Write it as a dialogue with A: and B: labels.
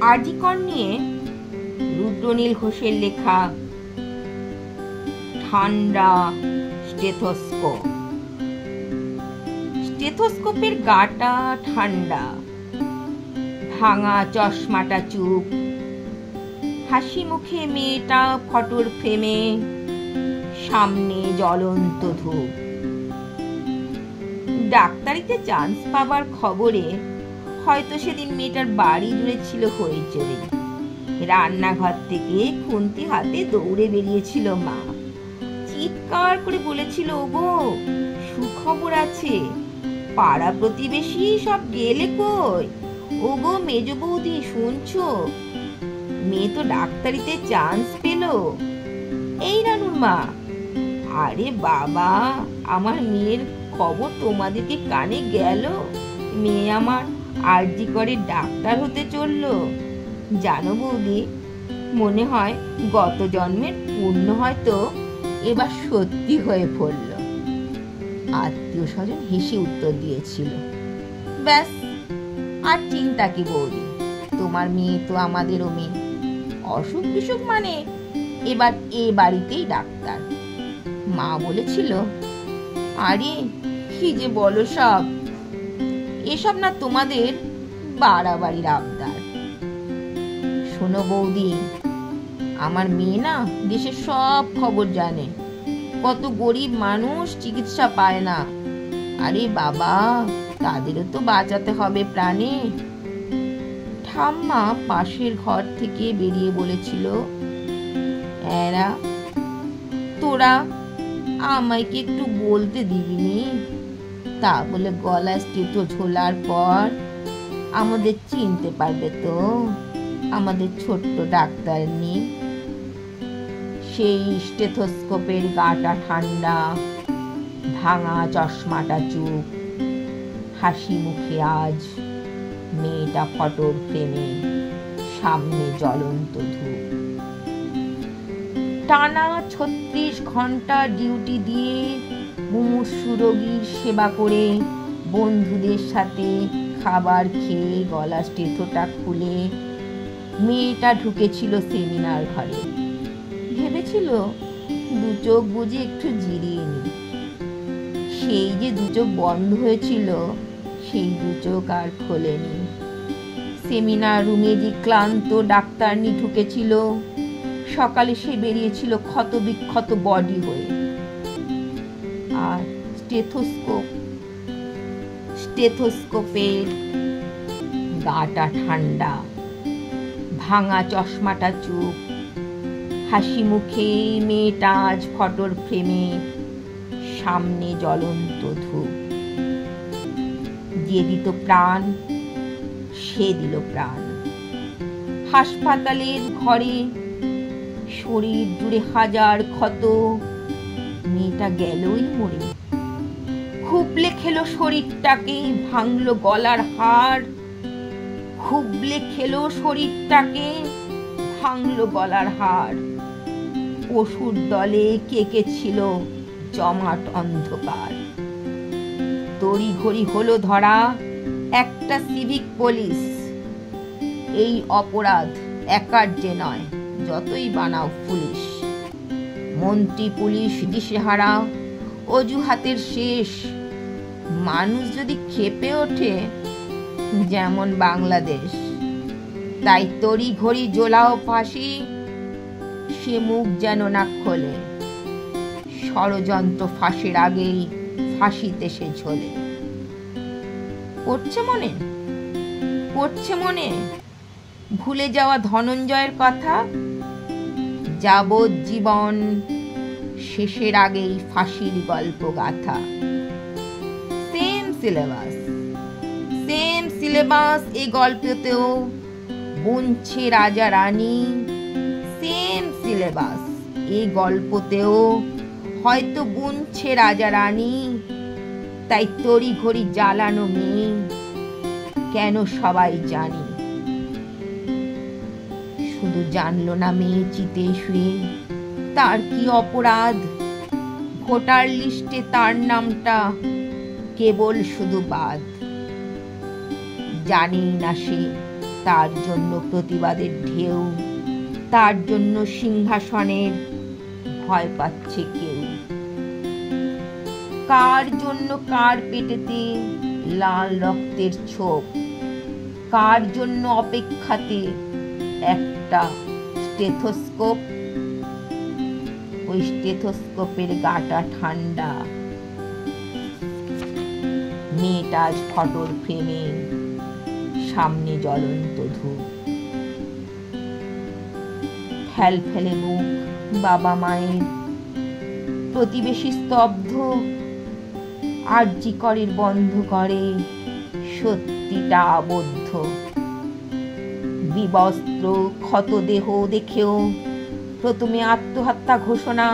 A: আর.জি. কর নিয়ে রুদ্রনীল ঘোষের লেখা ঠান্ডা স্টেথোস্কোপ। স্টেথোস্কোপের গাটা ঠান্ডা, ভাঙা চশমাটা চুপ, হাসি মুখে মেয়েটা ফটোর ফ্রেমে, সামনে জ্বলন্ত ধূপ। ডাক্তারিতে চান্স পাবার খবরে হয়তো সেদিন মেয়েটার বাড়ি জুড়ে ছিল হইচই। রান্নাঘর থেকে খুন্তি হাতে দৌড়ে বেরিয়েছিল মা, চিৎকার করে বলেছিল, ওগো সুখবর আছে, পাড়া প্রতিবেশী সব গেলে কই, ওগো মেজ বৌদি শুনছো, মেয়ে তো ডাক্তারিতে চান্স পেল। এই রানুর মা, আরে বাবা, আমার মেয়ের খবর তোমাদেরকে কানে গেল, মেয়ে আমার আর.জি. করে ডাক্তার হতে চললো। জানো বৌদি, মনে হয় গত জন্মের পুণ্য হয়তো এবার সত্যি হয়ে পড়ল। আত্মীয় স্বজন হেসে উত্তর দিয়েছিল, ব্যাস আর চিন্তা কি বৌদি, তোমার মেয়ে তো আমাদেরও মেয়ে, অসুখ বিসুখ মানে এবার এ বাড়িতেই ডাক্তার। মা বলেছিল, আরে কি যে বলো সব, এসব না তোমাদের বাড়াবাড়ির আবদার। শোনো বৌদি, আমার মেয়ে না দেশের সব খবর জানে, কত গরিব মানুষ চিকিৎসা পায় না, আরে বাবা তাদেরও তো বাঁচাতে হবে প্রাণে। ঠাম্মা পাশের ঘর থেকে বেরিয়ে বলেছিল, এরা তোরা আমায় কি একটু বলতে দিবিনি, তা বলে গলায় স্টেথো ঝোলার পর আমাদের চিনতে পারবে তো, আমাদের ছোট্ট ডাক্তারনি। সেই স্টেথোস্কোপের গাটা ঠান্ডা, ভাঙা চশমাটা চুপ, হাসি মুখে আজ মেয়েটা ফটোর ফ্রেমে, সামনে জ্বলন্ত ধূপ। টানা 36 ঘন্টা ডিউটি দিয়ে মুমূর্ষু রোগীর সেবা করে, বন্ধুদের সাথে খাবার খেয়ে গলা স্টেথোটা খুলে মেয়েটা ঢুকেছিল সেমিনার ঘরে। ভেবেছিল দু চোখ বুঝে একটু জিরিয়ে নি। সেই যে দু চোখ বন্ধ হয়েছিল, সেই দু চোখ আর খোলেনি। সেমিনার রুমে যে ক্লান্ত ডাক্তারনি ঢুকেছিল, সকালে সে বেরিয়েছিল ক্ষত বিক্ষত বডি হয়ে। আর স্টেথোস্কোপের গাটা ঠান্ডা, ভাঙা চশমাটা চুপ, হাসি মুখে মেয়েটা আজ ফটোর ফ্রেমে, সামনে জ্বলন্ত ধূপ। যে দিত প্রাণ সে দিল প্রাণ। হাসপাতালের ঘরে শরীর জুড়ে হাজার ক্ষত, মেয়েটা গেলই মরে। খুবলে খেলো শরীরটাকে, ভাঙলো গলার হাড়, খুবলে খেলো শরীরটাকে, ভাঙলো গলার হাড়। পশুর দলে কেকেছিল জমাট অন্ধকার। তড়িঘড়ি হলো ধরা একটা সিভিক পুলিশ। এই অপরাধ একার যে নয়, যতই বানাও পুলিশ। মন্ত্রী পুলিশ দিশেহারা, অজুহাতের শেষ। মানুষ যদি ক্ষেপে ওঠে, যেমন বাংলাদেশ, তাই তড়িঘড়ি জোলাও ফাঁসি, সে মুখ যেন না খোলে। ষড়যন্ত্র ফাঁসির আগেই ফাঁসিতে সে ঝোলে। পড়ছে মনে ভুলে যাওয়া ধনঞ্জয়ের কথা, যাবজ্জীবন শেষের আগেই ফাঁসির গল্প গাথা। সেম সিলেবাস এই গল্পতেও বুনছে রাজা রানী। সেম সিলেবাস এই গল্পতেও হয়তো বুনছে রাজা রানী। তাই তড়িঘড়ি জ্বালানো মেয়ে, কেন সবাই জানি। শুধু জানলো না মেয়ে চিতে শুয়ে তার কি অপরাধ। ভোটার লিস্টে তার নামটা কেবল শুধু বাদ। জানেই না সে তার জন্য প্রতিবাদের ঢেউ, তার জন্য সিংহাসনের ভয় পাচ্ছে কেউ। কার জন্য কার পেটেতে লাল রক্তের ছোপ, কার জন্য অপেক্ষাতে একটা স্টেথোস্কোপ। ওই স্টেথোস্কোপের গাটা ঠান্ডা। মেয়েটা আজ ফটোর ফ্রেমে, সামনে জ্বলন্ত ধূপ। ফেল ফেলে মুখ বাবা মায়ের, প্রতিবেশী স্তব্ধ। আরজি করের বন্ধ করে, সত্যিটা আবদ্ধ। বিবস্ত্র ক্ষত দেহ দেখেও প্রথমে আত্মহত্যা ঘোষণা।